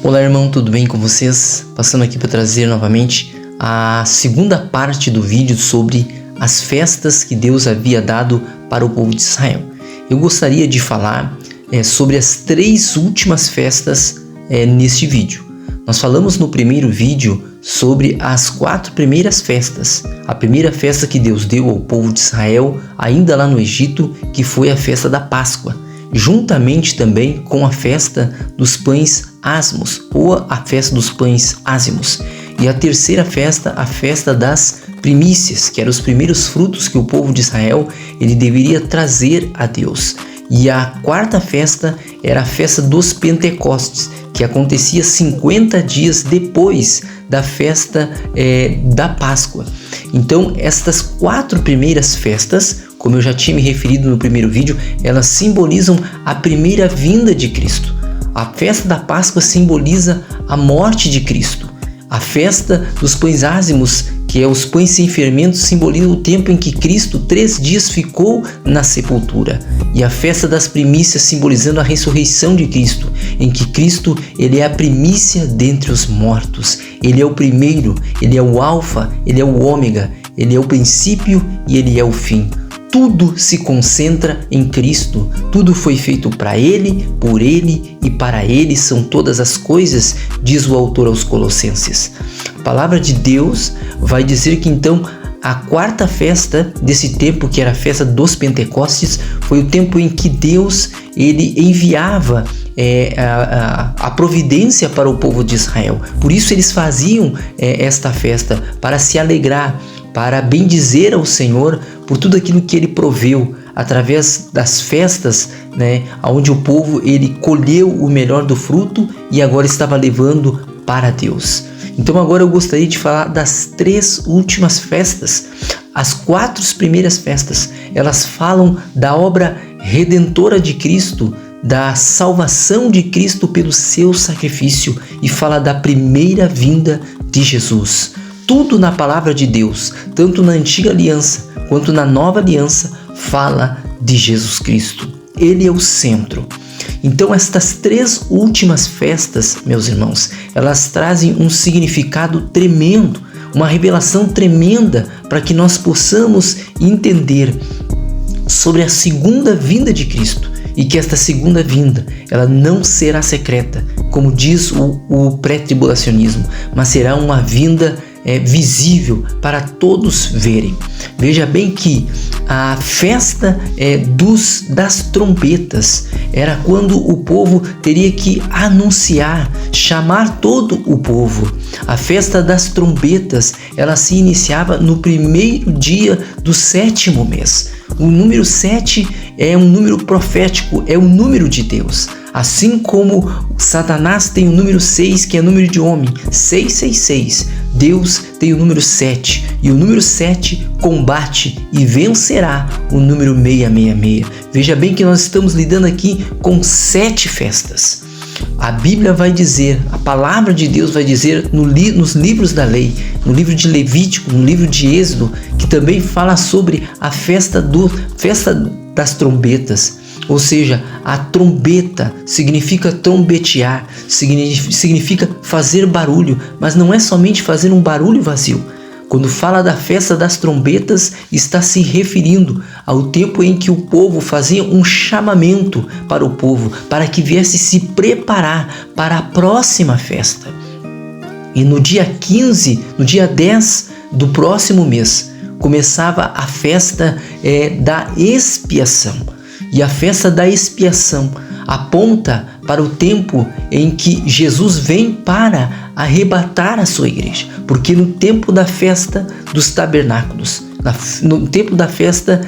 Olá, irmão, tudo bem com vocês? Passando aqui para trazer novamente a segunda parte do vídeo sobre as festas que Deus havia dado para o povo de Israel. Eu gostaria de falar sobre as 3 últimas festas neste vídeo. Nós falamos no primeiro vídeo sobre as 4 primeiras festas. A primeira festa que Deus deu ao povo de Israel, ainda lá no Egito, que foi a festa da Páscoa, juntamente também com a festa dos pães ázimos, ou a festa dos pães ázimos. E a terceira festa, a festa das primícias, que eram os primeiros frutos que o povo de Israel ele deveria trazer a Deus. E a quarta festa era a festa dos Pentecostes, que acontecia 50 dias depois da festa da Páscoa. Então, estas 4 primeiras festas, como eu já tinha me referido no primeiro vídeo, elas simbolizam a primeira vinda de Cristo. A festa da Páscoa simboliza a morte de Cristo. A festa dos pães ázimos, que é os pães sem fermento, simboliza o tempo em que Cristo 3 dias ficou na sepultura. E a festa das primícias simbolizando a ressurreição de Cristo, em que Cristo ele é a primícia dentre os mortos. Ele é o primeiro, ele é o alfa, ele é o ômega, ele é o princípio e ele é o fim. Tudo se concentra em Cristo, tudo foi feito para Ele, por Ele e para Ele são todas as coisas, diz o autor aos Colossenses. A palavra de Deus vai dizer que então a quarta festa desse tempo, que era a festa dos Pentecostes, foi o tempo em que Deus ele enviava a providência para o povo de Israel. Por isso eles faziam esta festa, para se alegrar, para bendizer ao Senhor por tudo aquilo que Ele proveu através das festas, onde o povo ele colheu o melhor do fruto e agora estava levando para Deus. Então agora eu gostaria de falar das 3 últimas festas. As 4 primeiras festas, elas falam da obra redentora de Cristo, da salvação de Cristo pelo seu sacrifício e fala da primeira vinda de Jesus. Tudo na palavra de Deus, tanto na antiga aliança quanto na nova aliança, fala de Jesus Cristo. Ele é o centro. Então estas 3 últimas festas, meus irmãos, elas trazem um significado tremendo, uma revelação tremenda para que nós possamos entender sobre a segunda vinda de Cristo. E que esta segunda vinda, ela não será secreta, como diz o pré-tribulacionismo, mas será uma vinda visível para todos verem. Veja bem que a festa das trombetas era quando o povo teria que anunciar, chamar todo o povo. A festa das trombetas, ela se iniciava no primeiro dia do 7º mês. O número 7 é um número profético, é o número de Deus. Assim como Satanás tem o número 6, que é número de homem, 666, Deus tem o número 7, e o número 7 combate e vencerá o número 666. Veja bem que nós estamos lidando aqui com 7 festas. A Bíblia vai dizer, a palavra de Deus vai dizer nos livros da lei, no livro de Levítico, no livro de Êxodo, que também fala sobre a festa das trombetas. Ou seja, a trombeta significa trombetear, significa fazer barulho, mas não é somente fazer um barulho vazio. Quando fala da festa das trombetas, está se referindo ao tempo em que o povo fazia um chamamento para o povo, para que viesse se preparar para a próxima festa. E no dia 15, no dia 10 do próximo mês, começava a festa da expiação. E a festa da expiação aponta para o tempo em que Jesus vem para arrebatar a sua igreja. Porque no tempo da festa dos tabernáculos, no tempo da festa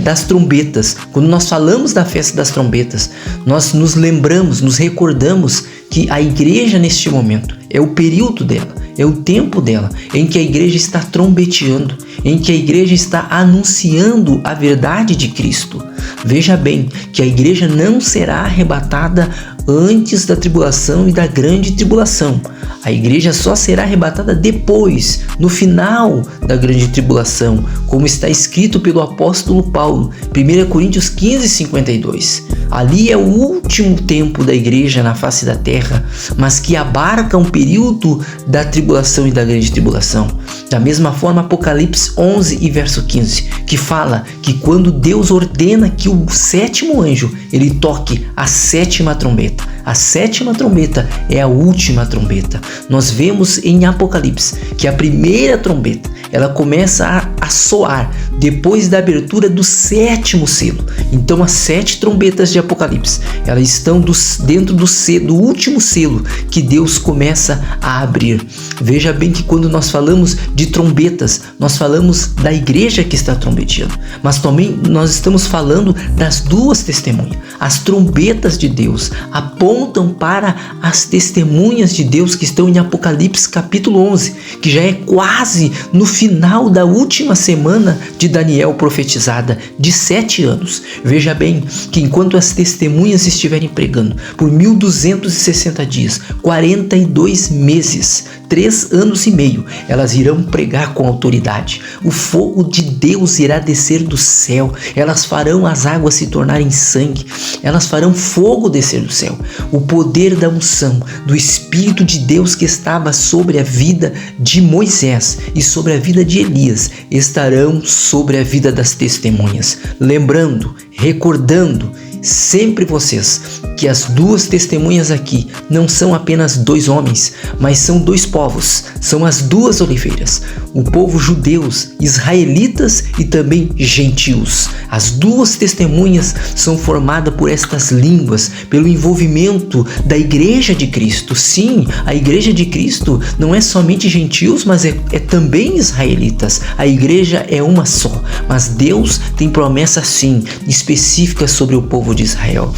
das trombetas, quando nós falamos da festa das trombetas, nós nos lembramos, nos recordamos que a igreja neste momento é o período dela, é o tempo dela, em que a igreja está trombeteando, em que a igreja está anunciando a verdade de Cristo. Veja bem que a igreja não será arrebatada antes da tribulação e da grande tribulação. A igreja só será arrebatada depois, no final da grande tribulação, como está escrito pelo apóstolo Paulo, 1 Coríntios 15:52. Ali é o último tempo da igreja na face da terra, mas que abarca um período da tribulação e da grande tribulação. Da mesma forma, Apocalipse 11 e verso 15, que fala que quando Deus ordena que o sétimo anjo ele toque a sétima trombeta. A sétima trombeta é a última trombeta. Nós vemos em Apocalipse que a primeira trombeta ela começa a soar depois da abertura do sétimo selo. Então as 7 trombetas de Apocalipse elas estão dentro do último selo que Deus começa a abrir. Veja bem que quando nós falamos de trombetas, nós falamos da igreja que está trombeteando, mas também nós estamos falando das duas testemunhas. As trombetas de Deus apontam para as testemunhas de Deus que estão em Apocalipse capítulo 11, que já é quase no final da última semana de Daniel profetizada, de 7 anos. Veja bem que enquanto as testemunhas estiverem pregando por 1260 dias, 42 meses, 3 anos e meio, elas irão pregar com autoridade. O fogo de Deus irá descer do céu, elas farão as águas se tornarem sangue, elas farão fogo descer do céu. O poder da unção do Espírito de Deus que estava sobre a vida de Moisés e sobre a vida de Elias estarão sobre a vida das testemunhas. Lembrando, recordando sempre vocês que as duas testemunhas aqui não são apenas 2 homens, mas são 2 povos, são as 2 oliveiras, o povo judeus, israelitas e também gentios. As 2 testemunhas são formadas por estas línguas, pelo envolvimento da igreja de Cristo. Sim, a igreja de Cristo não é somente gentios, mas é também israelitas. A igreja é uma só, mas Deus tem promessa sim, específica sobre o povo de Israel.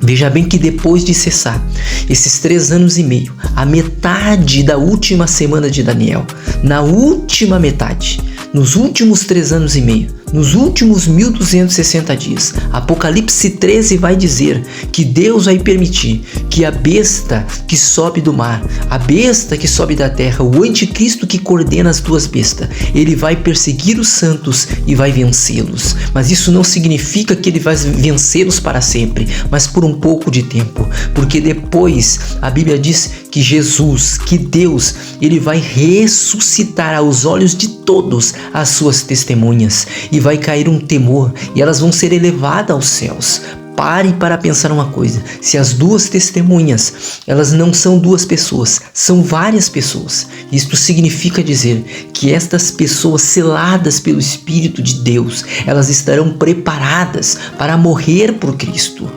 Veja bem que depois de cessar esses 3 anos e meio, a metade da última semana de Daniel, na última metade, nos últimos 3 anos e meio, nos últimos 1260 dias, Apocalipse 13 vai dizer que Deus vai permitir que a besta que sobe do mar, a besta que sobe da terra, o anticristo que coordena as 2 bestas, ele vai perseguir os santos e vai vencê-los. Mas isso não significa que ele vai vencê-los para sempre, mas por um pouco de tempo, porque depois a Bíblia diz que Jesus, que Deus, ele vai ressuscitar aos olhos de todos as suas testemunhas e vai cair um temor e elas vão ser elevadas aos céus. Pare para pensar uma coisa, se as 2 testemunhas, elas não são 2 pessoas, são várias pessoas. Isto significa dizer que estas pessoas seladas pelo Espírito de Deus, elas estarão preparadas para morrer por Cristo.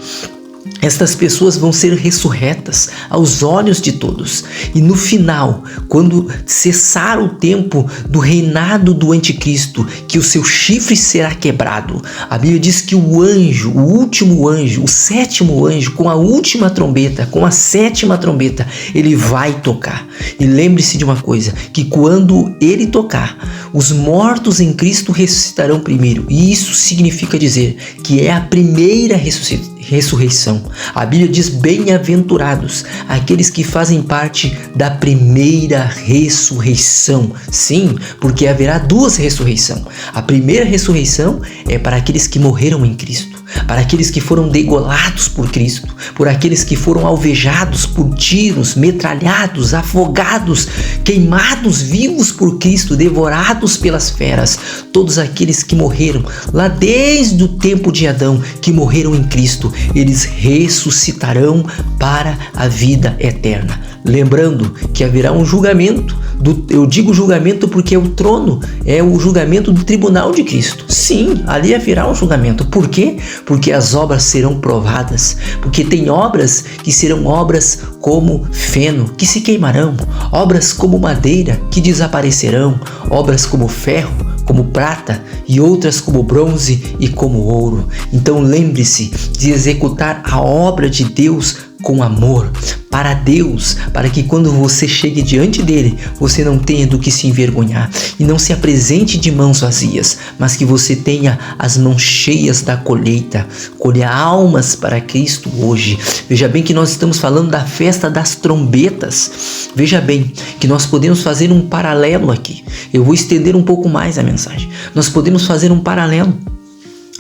Estas pessoas vão ser ressurretas aos olhos de todos. E no final, quando cessar o tempo do reinado do anticristo, que o seu chifre será quebrado, a Bíblia diz que o anjo, o último anjo, o 7º anjo, com a última trombeta, com a 7ª trombeta, ele vai tocar. E lembre-se de uma coisa, que quando ele tocar, os mortos em Cristo ressuscitarão primeiro. E isso significa dizer que é a primeira ressurreição. A Bíblia diz: bem-aventurados aqueles que fazem parte da primeira ressurreição. Sim, porque haverá 2 ressurreições. A primeira ressurreição é para aqueles que morreram em Cristo, para aqueles que foram degolados por Cristo, por aqueles que foram alvejados por tiros, metralhados, afogados, queimados vivos por Cristo, devorados pelas feras. Todos aqueles que morreram lá desde o tempo de Adão, que morreram em Cristo, eles ressuscitarão para a vida eterna. Lembrando que haverá um julgamento, eu digo julgamento porque é o trono, é o julgamento do tribunal de Cristo. Sim, ali haverá um julgamento. Por quê? Porque as obras serão provadas, porque tem obras que serão obras como feno, que se queimarão, obras como madeira, que desaparecerão, obras como ferro, como prata e outras como bronze e como ouro. Então lembre-se de executar a obra de Deus com amor para Deus, para que quando você chegue diante dele, você não tenha do que se envergonhar e não se apresente de mãos vazias, mas que você tenha as mãos cheias da colheita, colher almas para Cristo hoje. Veja bem que nós estamos falando da festa das trombetas. Veja bem que nós podemos fazer um paralelo aqui. Eu vou estender um pouco mais a mensagem. Nós podemos fazer um paralelo.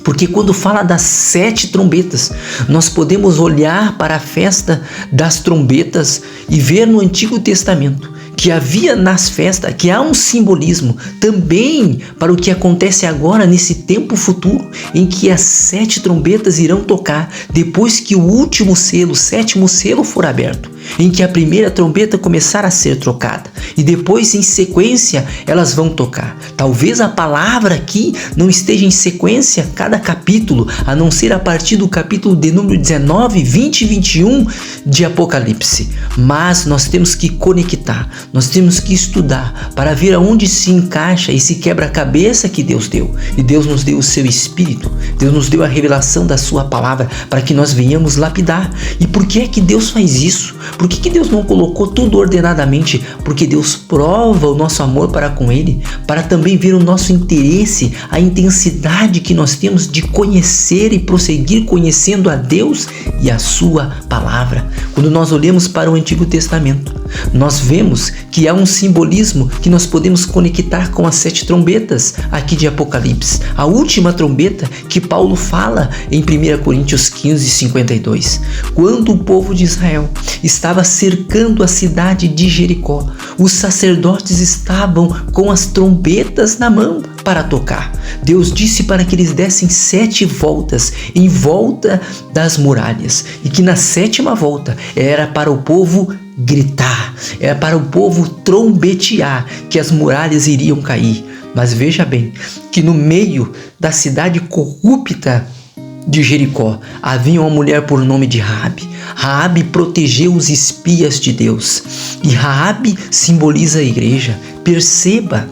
Porque quando fala das 7 trombetas, nós podemos olhar para a festa das trombetas e ver no Antigo Testamento que havia nas festas, que há um simbolismo também para o que acontece agora nesse tempo futuro, em que as 7 trombetas irão tocar depois que o último selo, o 7º selo for aberto, em que a primeira trombeta começar a ser trocada e depois em sequência elas vão tocar. Talvez a palavra aqui não esteja em sequência cada capítulo, a não ser a partir do capítulo de número 19, 20 e 21 de Apocalipse, mas nós temos que conectar, nós temos que estudar para ver aonde se encaixa esse quebra-cabeça que Deus deu. E Deus nos deu o seu Espírito, Deus nos deu a revelação da sua palavra para que nós venhamos lapidar. E por que é que Deus faz isso? Por que Deus não colocou tudo ordenadamente? Porque Deus prova o nosso amor para com Ele, para também ver o nosso interesse, a intensidade que nós temos de conhecer e prosseguir conhecendo a Deus e a sua palavra. Quando nós olhamos para o Antigo Testamento, nós vemos que há um simbolismo que nós podemos conectar com as 7 trombetas aqui de Apocalipse. A última trombeta que Paulo fala em 1 Coríntios 15, 52. Quando o povo de Israel estava cercando a cidade de Jericó, os sacerdotes estavam com as trombetas na mão para tocar. Deus disse para que eles dessem 7 voltas em volta das muralhas e que na 7ª volta era para o povo gritar, era para o povo trombetear que as muralhas iriam cair. Mas veja bem que no meio da cidade corrupta de Jericó havia uma mulher por nome de Raabe. Raabe protegeu os espias de Deus e Raabe simboliza a igreja. Perceba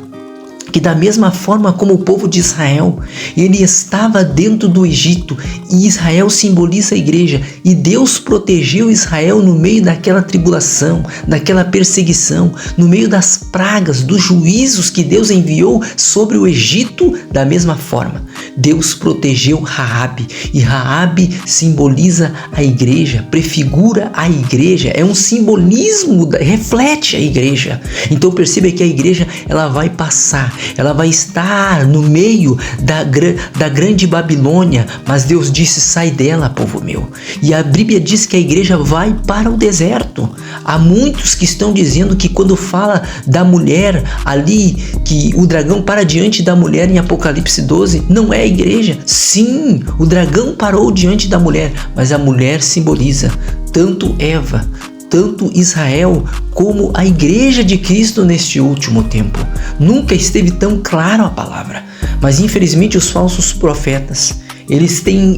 que da mesma forma como o povo de Israel, ele estava dentro do Egito e Israel simboliza a igreja e Deus protegeu Israel no meio daquela tribulação, daquela perseguição, no meio das pragas, dos juízos que Deus enviou sobre o Egito. Da mesma forma, Deus protegeu Raabe e Raabe simboliza a igreja, prefigura a igreja, é um simbolismo, reflete a igreja. Então perceba que a igreja ela vai passar, ela vai estar no meio da grande Babilônia, mas Deus disse: sai dela, povo meu. E a Bíblia diz que a igreja vai para o deserto. Há muitos que estão dizendo que quando fala da mulher ali, que o dragão para diante da mulher em Apocalipse 12, não é a igreja. Sim, o dragão parou diante da mulher, mas a mulher simboliza tanto Eva, tanto Israel como a igreja de Cristo neste último tempo. Nunca esteve tão claro a palavra, mas infelizmente os falsos profetas, eles têm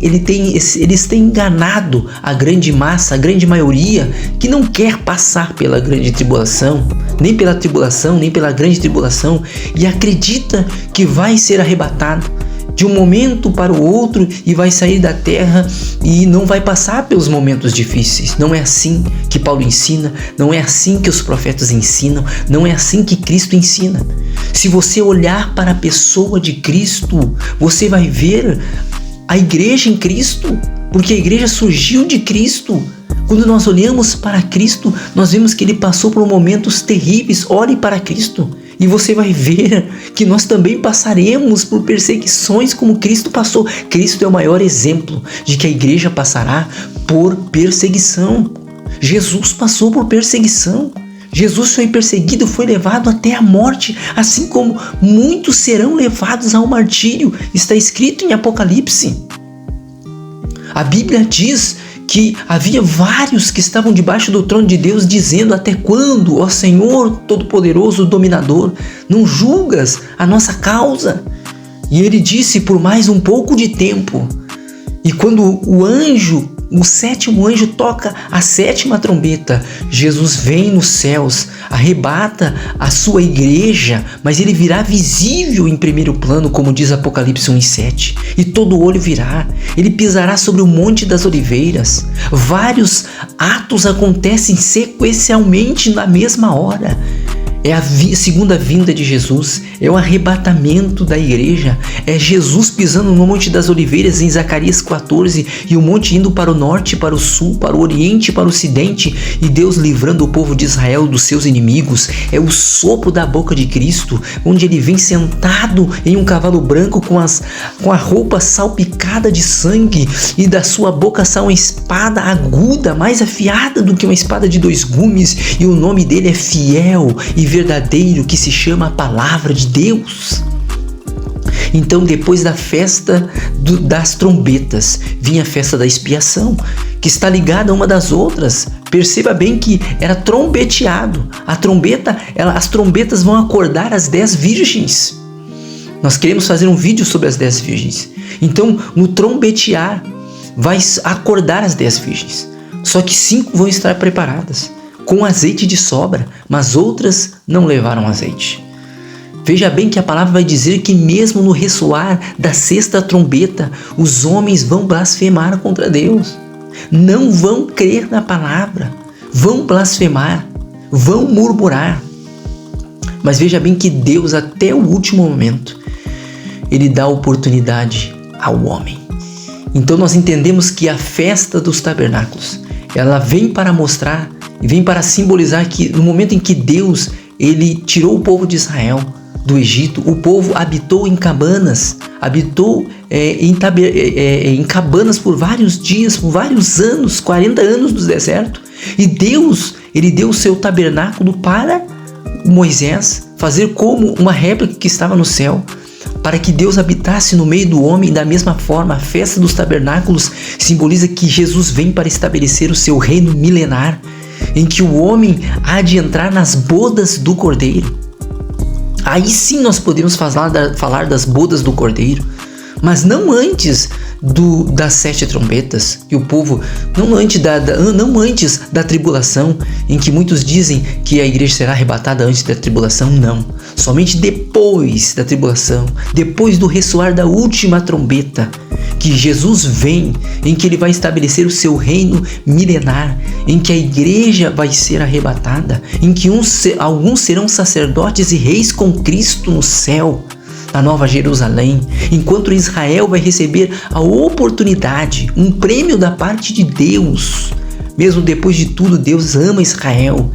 enganado a grande massa, a grande maioria que não quer passar pela grande tribulação, nem pela tribulação, nem pela grande tribulação, e acredita que vai ser arrebatado de um momento para o outro e vai sair da terra e não vai passar pelos momentos difíceis. Não é assim que Paulo ensina, não é assim que os profetas ensinam, não é assim que Cristo ensina. Se você olhar para a pessoa de Cristo, você vai ver a igreja em Cristo, porque a igreja surgiu de Cristo. Quando nós olhamos para Cristo, nós vemos que Ele passou por momentos terríveis. Olhe para Cristo e você vai ver que nós também passaremos por perseguições como Cristo passou. Cristo é o maior exemplo de que a igreja passará por perseguição. Jesus passou por perseguição. Jesus foi perseguido, foi levado até a morte, assim como muitos serão levados ao martírio. Está escrito em Apocalipse. A Bíblia diz que havia vários que estavam debaixo do trono de Deus dizendo: até quando, ó Senhor Todo-Poderoso, Dominador, não julgas a nossa causa? E ele disse: por mais um pouco de tempo. E quando o anjo o sétimo anjo toca a sétima trombeta, Jesus vem nos céus, arrebata a sua igreja, mas ele virá visível em primeiro plano, como diz Apocalipse 1:7, e todo olho virá, ele pisará sobre o Monte das Oliveiras. Vários atos acontecem sequencialmente na mesma hora. É a segunda vinda de Jesus, é o arrebatamento da igreja, é Jesus pisando no Monte das Oliveiras em Zacarias 14 e o monte indo para o norte, para o sul, para o oriente, para o ocidente e Deus livrando o povo de Israel dos seus inimigos. É o sopro da boca de Cristo, onde ele vem sentado em um cavalo branco com a roupa salpicada de sangue e da sua boca sai uma espada aguda, mais afiada do que uma espada de 2 gumes, e o nome dele é Fiel e Verdadeiro, que se chama a Palavra de Deus. Então, depois da festa das trombetas, vinha a festa da expiação, que está ligada a uma das outras. Perceba bem que era trombeteado. As trombetas vão acordar as 10 virgens. Nós queremos fazer um vídeo sobre as 10 virgens. Então, no trombetear, vai acordar as 10 virgens. Só que 5 vão estar preparadas, com azeite de sobra, mas outras não levaram azeite. Veja bem que a palavra vai dizer que mesmo no ressoar da sexta trombeta, os homens vão blasfemar contra Deus. Não vão crer na palavra, vão blasfemar, vão murmurar. Mas veja bem que Deus, até o último momento, ele dá oportunidade ao homem. Então nós entendemos que a festa dos tabernáculos, ela vem para mostrar e vem para simbolizar que no momento em que Deus ele tirou o povo de Israel do Egito, o povo habitou em cabanas, em cabanas por vários dias, por vários anos, 40 anos no deserto. E Deus, ele deu o seu tabernáculo para Moisés fazer como uma réplica que estava no céu, para que Deus habitasse no meio do homem. Da mesma forma, a festa dos tabernáculos simboliza que Jesus vem para estabelecer o seu reino milenar, em que o homem há de entrar nas bodas do Cordeiro. Aí sim nós podemos falar das bodas do Cordeiro, mas não antes das 7 trombetas, que o povo, não antes da tribulação, em que muitos dizem que a igreja será arrebatada antes da tribulação. Não, somente depois da tribulação, depois do ressoar da última trombeta, que Jesus vem, em que ele vai estabelecer o seu reino milenar, em que a igreja vai ser arrebatada, em que alguns serão sacerdotes e reis com Cristo no céu, na Nova Jerusalém, enquanto Israel vai receber a oportunidade, um prêmio da parte de Deus. Mesmo depois de tudo, Deus ama Israel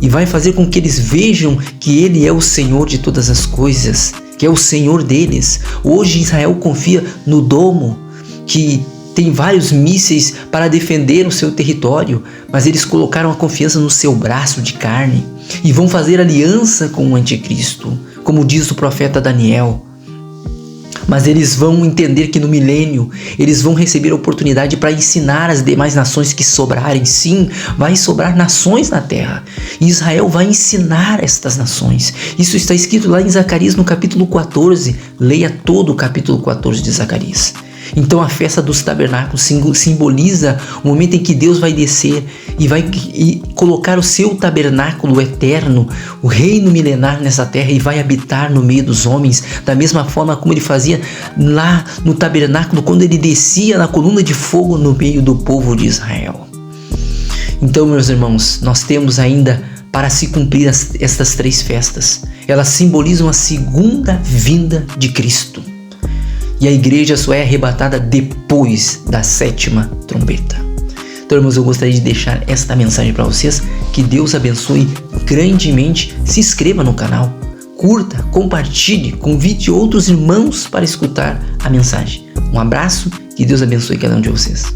e vai fazer com que eles vejam que ele é o Senhor de todas as coisas, que é o Senhor deles. Hoje Israel confia no domo, que tem vários mísseis para defender o seu território, mas eles colocaram a confiança no seu braço de carne e vão fazer aliança com o anticristo, como diz o profeta Daniel. Mas eles vão entender que no milênio eles vão receber a oportunidade para ensinar as demais nações que sobrarem. Sim, vai sobrar nações na terra, e Israel vai ensinar estas nações. Isso está escrito lá em Zacarias no capítulo 14. Leia todo o capítulo 14 de Zacarias. Então a festa dos tabernáculos simboliza o momento em que Deus vai descer e vai colocar o seu tabernáculo eterno, o reino milenar nessa terra, e vai habitar no meio dos homens, da mesma forma como ele fazia lá no tabernáculo, quando ele descia na coluna de fogo no meio do povo de Israel. Então, meus irmãos, nós temos ainda para se cumprir estas 3 festas. Elas simbolizam a segunda vinda de Cristo. E a igreja só é arrebatada depois da 7ª trombeta. Então, irmãos, eu gostaria de deixar esta mensagem para vocês. Que Deus abençoe grandemente. Se inscreva no canal, curta, compartilhe, convide outros irmãos para escutar a mensagem. Um abraço, que Deus abençoe cada um de vocês.